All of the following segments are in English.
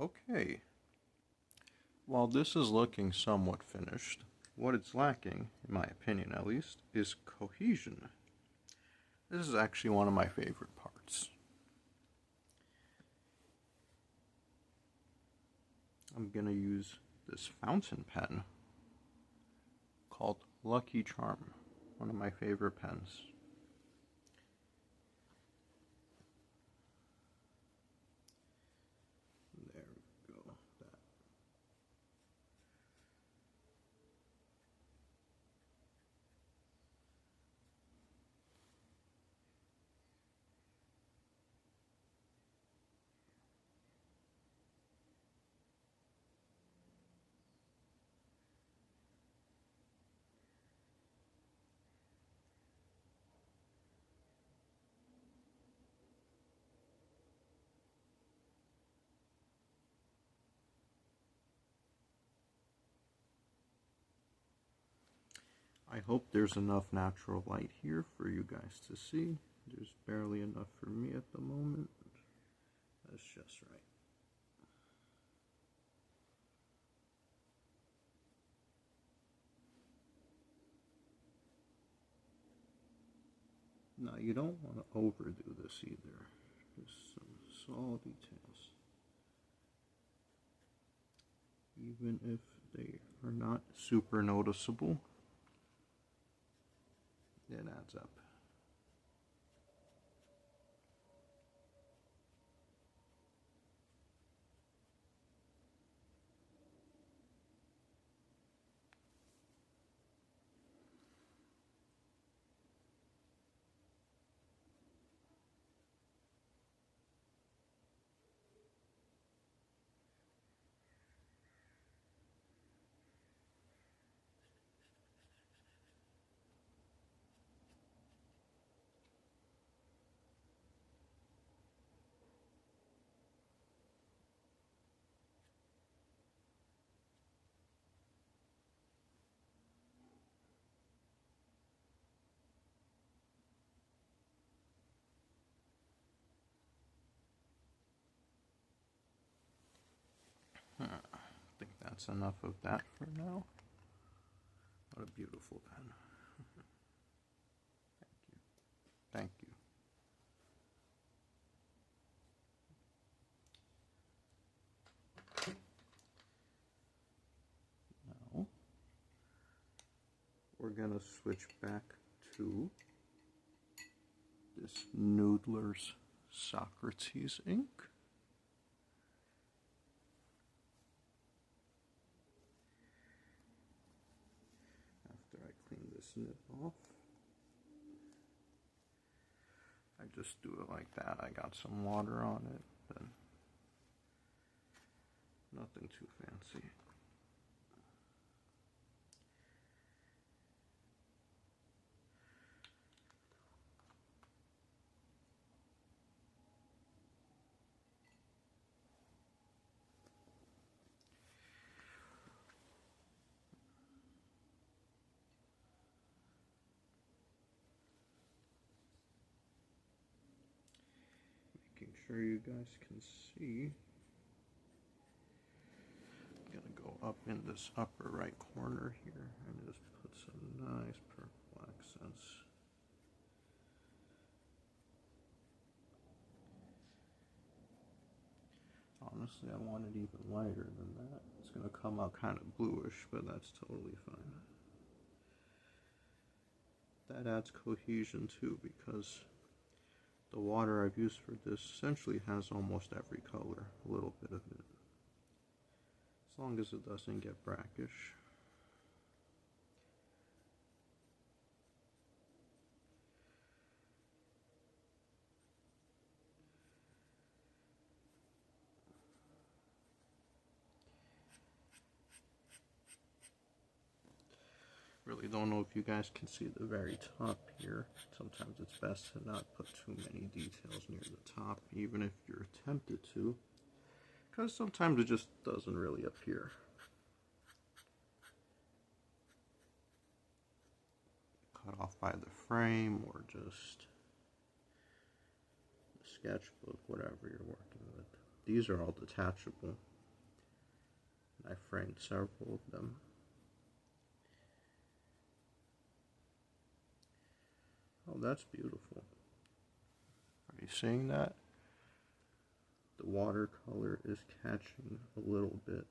Okay, while this is looking somewhat finished, what it's lacking, in my opinion at least, is cohesion. This is actually one of my favorite parts. I'm going to use this fountain pen called Lucky Charm, one of my favorite pens. There we go. That. I hope there's enough natural light here for you guys to see. There's barely enough for me at the moment. That's just right. Now you don't want to overdo this either. Just some small details. Even if they are not super noticeable, it adds up. I think that's enough of that for now. What a beautiful pen. Thank you. Thank you. Now, we're going to switch back to this Noodler's Socrates ink. After I clean this nib off, I just do it like that. I got some water on it, then nothing too fancy. Making sure you guys can see. I'm gonna go up in this upper right corner here and just put some nice purple accents. Honestly, I want it even lighter than that. It's gonna come out kind of bluish, but that's totally fine. That adds cohesion too, because the water I've used for this essentially has almost every color, a little bit of it. As long as it doesn't get brackish. Really don't know if you guys can see the very top here. Sometimes it's best to not put too many details near the top, even if you're tempted to, because sometimes it just doesn't really appear. Cut off by the frame or just the sketchbook, whatever you're working with. These are all detachable. I framed several of them. Oh, that's beautiful. Are you seeing that? The watercolor is catching a little bit.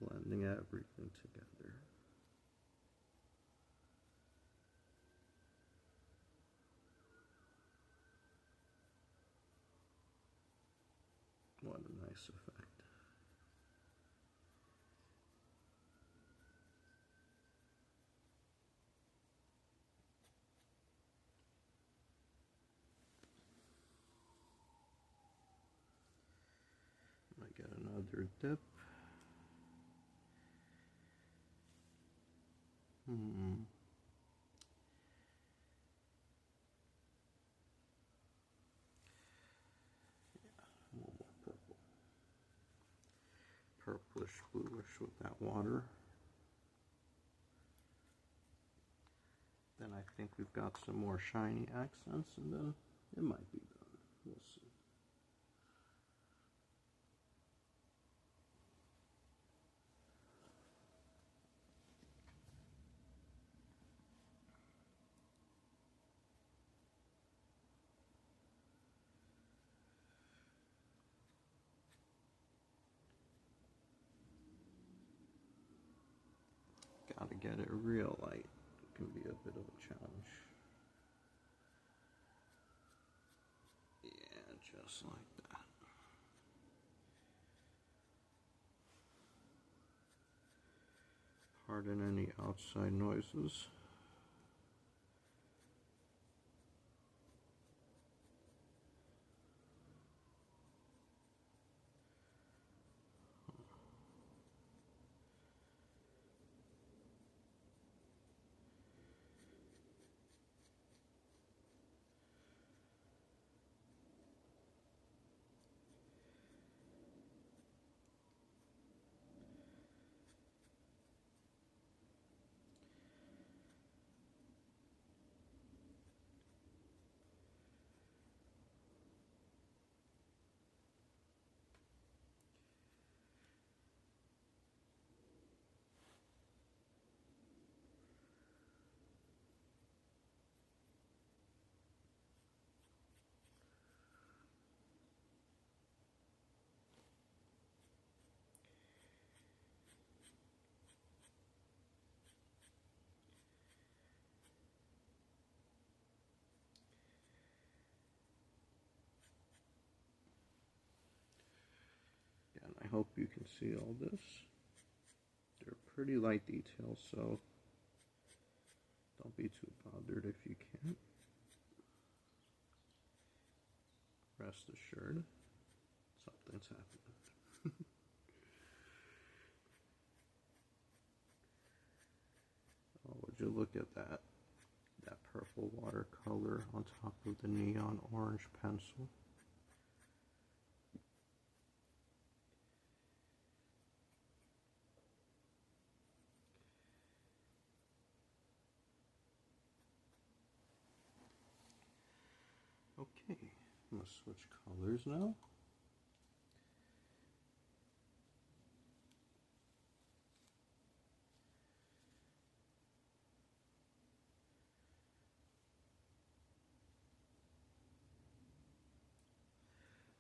Blending everything together. What a nice effect. I get another dip. A little more purple. Purplish, bluish with that water. Then I think we've got some more shiny accents, and then it might be done. We'll see. Gotta get it real light. It can be a bit of a challenge. Yeah, just like that. Pardon any outside noises. And I hope you can see all this. They're pretty light details, so don't be too bothered if you can't. Rest assured, something's happening. Oh, would you look at that? That purple watercolor on top of the neon orange pencil. Okay, I'm going to switch colors now.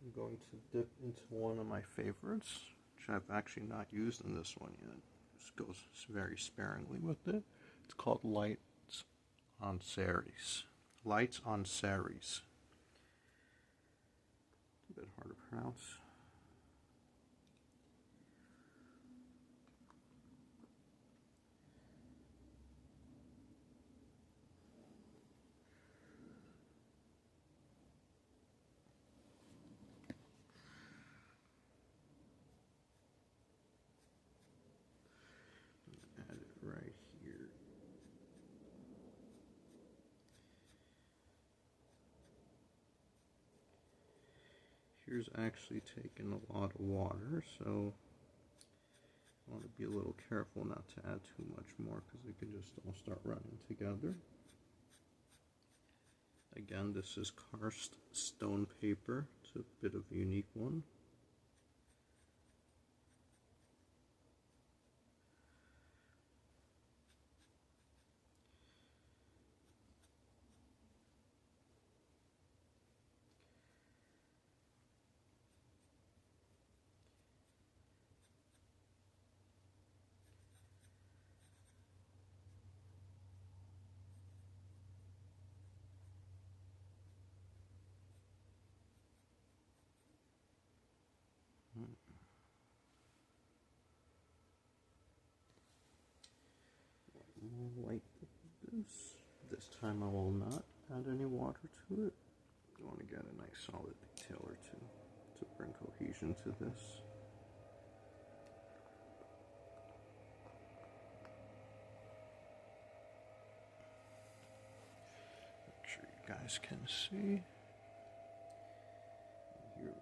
I'm going to dip into one of my favorites, which I've actually not used in this one yet. This goes very sparingly with it. It's called Lights on Ceres. Lights on Ceres. A bit hard to pronounce. Add it right here. Here's actually taking a lot of water, so I want to be a little careful not to add too much more because it can just all start running together. Again, this is karst stone paper. It's a bit of a unique one. Like this. This time I will not add any water to it. I want to get a nice solid detail or two to bring cohesion to this. Make sure you guys can see. Here we go.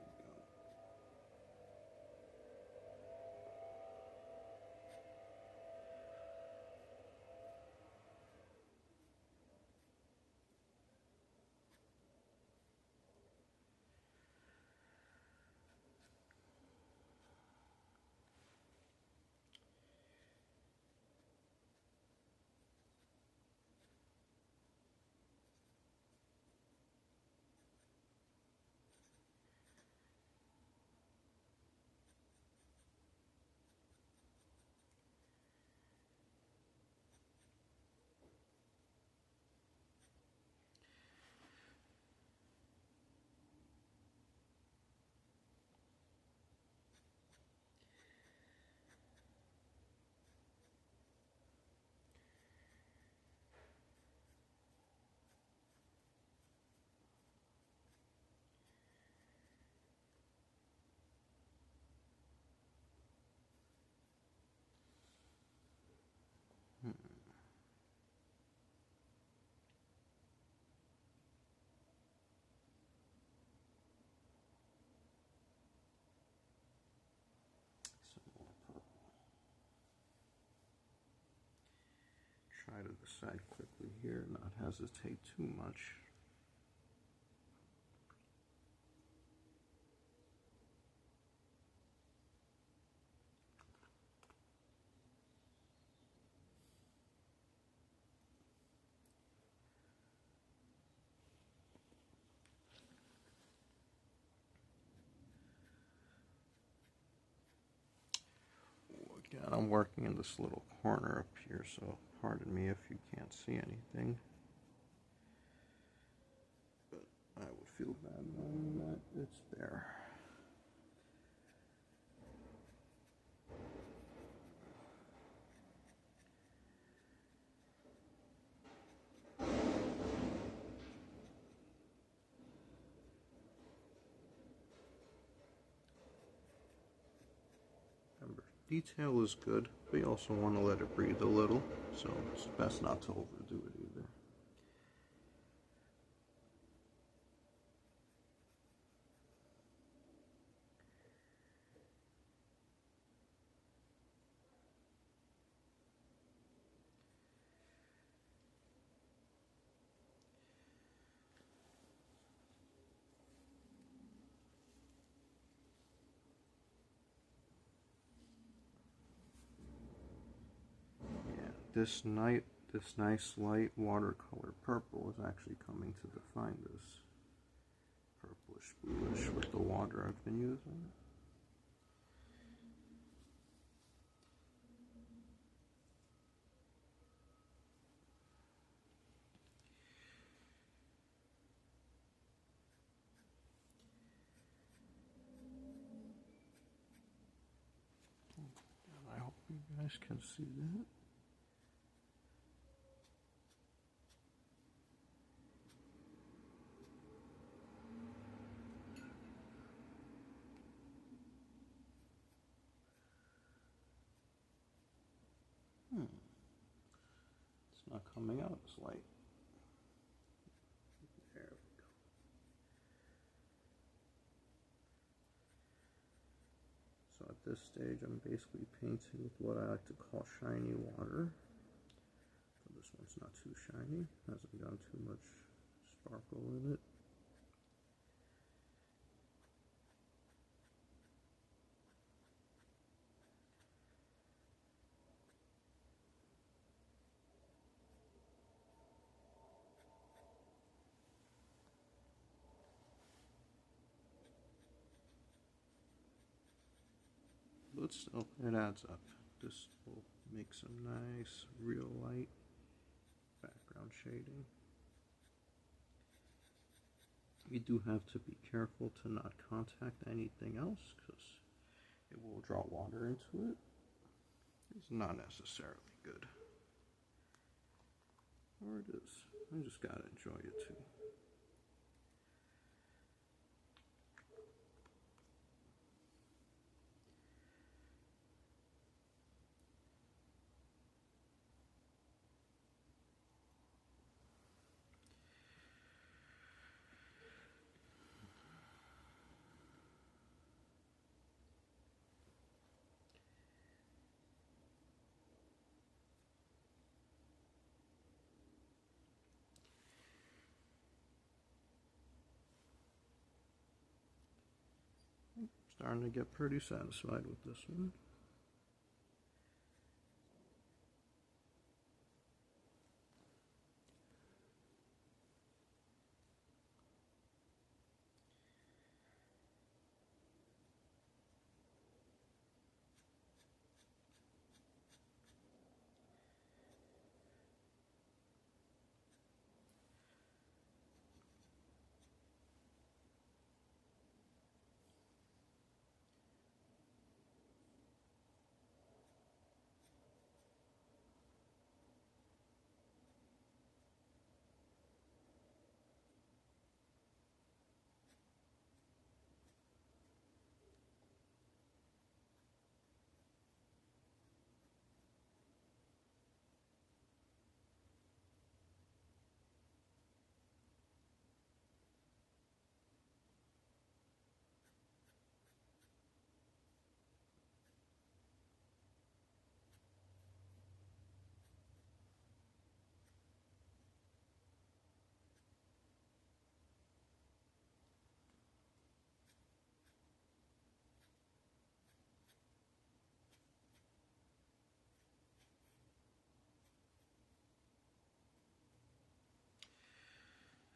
Try to decide quickly here, not hesitate too much. Again, I'm working in this little corner up here, so pardon me if you can't see anything. But I would feel bad knowing that it's there. Remember, detail is good, but you also want to let it breathe a little, so it's best not to overdo it either. This nice light watercolor purple is actually coming to define this purplish bluish with the water I've been using. And I hope you guys can see that. It's not coming out as light. There we go. So at this stage, I'm basically painting with what I like to call shiny water. So this one's not too shiny, hasn't gone too much sparkle in it. But still, it adds up. This will make some nice, real light background shading. You do have to be careful to not contact anything else because it will draw water into it. It's not necessarily good. Or it is. I just gotta enjoy it too. Starting to get pretty satisfied with this one.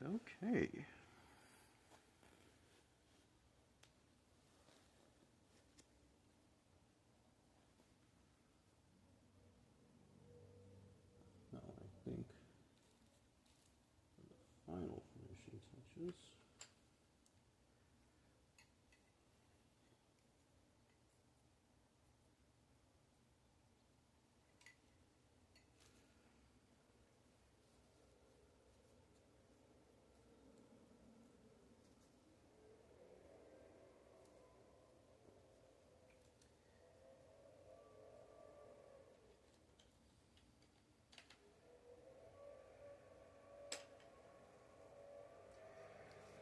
Okay. Now I think the final finishing touches.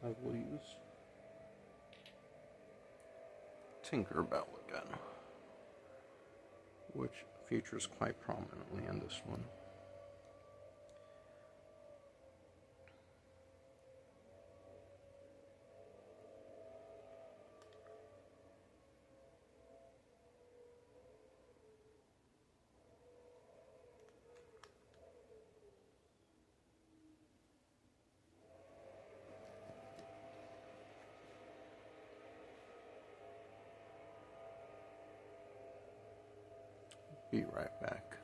I will use Tinkerbell again, which features quite prominently in this one. Be right back.